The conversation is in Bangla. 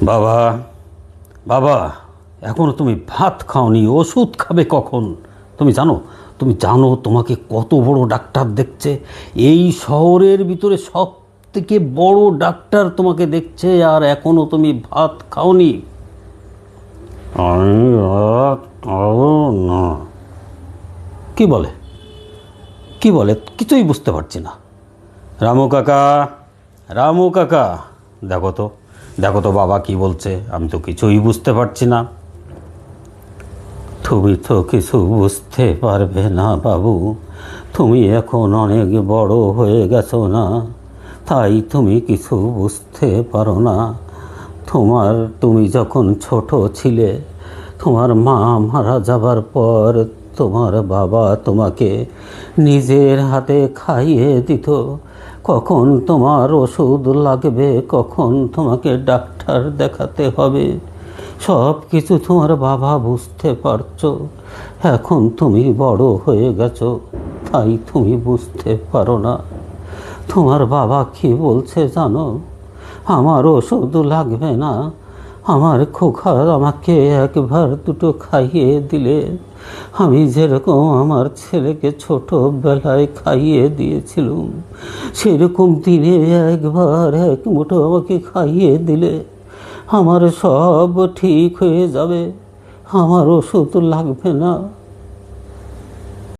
বাবা, বাবা, এখনো তুমি ভাত খাওনি, ওষুধ খাবে কখন? তুমি জানো তোমাকে কত বড় ডাক্তার দেখছে? এই শহরের ভিতরে সব থেকে বড় ডাক্তার তোমাকে দেখছে, আর এখনো তুমি ভাত খাওনি। আমি ভাত খাবো না। কি বলে কি বলে কিছুই বুঝতে পারছি না। রামু কাকা, রামু কাকা, দেখো তো, দেখো তো বাবা কি বলছে, আমি তো কিছুই বুঝতে পারছি না। তুমি তো কিছু বুঝতে পারবে না বাবু, তুমি এখন অনেক বড় হয়ে গেছো না, তাই তুমি কিছু বুঝতে পারো না। তুমি যখন ছোট ছিলে, তোমার মা মারা যাবার পর তোমার বাবা তোমাকে নিজের হাতে খাইয়ে দিত। কখন তোমার ওষুধ লাগবে, কখন তোমাকে ডাক্তার দেখাতে হবে, সব কিছু তোমার বাবা বুঝতে পারছো। এখন তুমি বড় হয়ে গেছো, তাই তুমি বুঝতে পারো না। তোমার বাবা কি বলছে জানো? আমার ওষুধ লাগবে না, আমার খোকা আমাকে একবার দুটো খাইয়ে দিলে আমি যেরকম আমার ছেলেকে ছোটোবেলায় খাইয়ে দিয়েছিলাম, সেরকম দিনে একবার এক মুঠো আমাকে খাইয়ে দিলে আমার সব ঠিক হয়ে যাবে। আমার ওষুধ লাগবে না।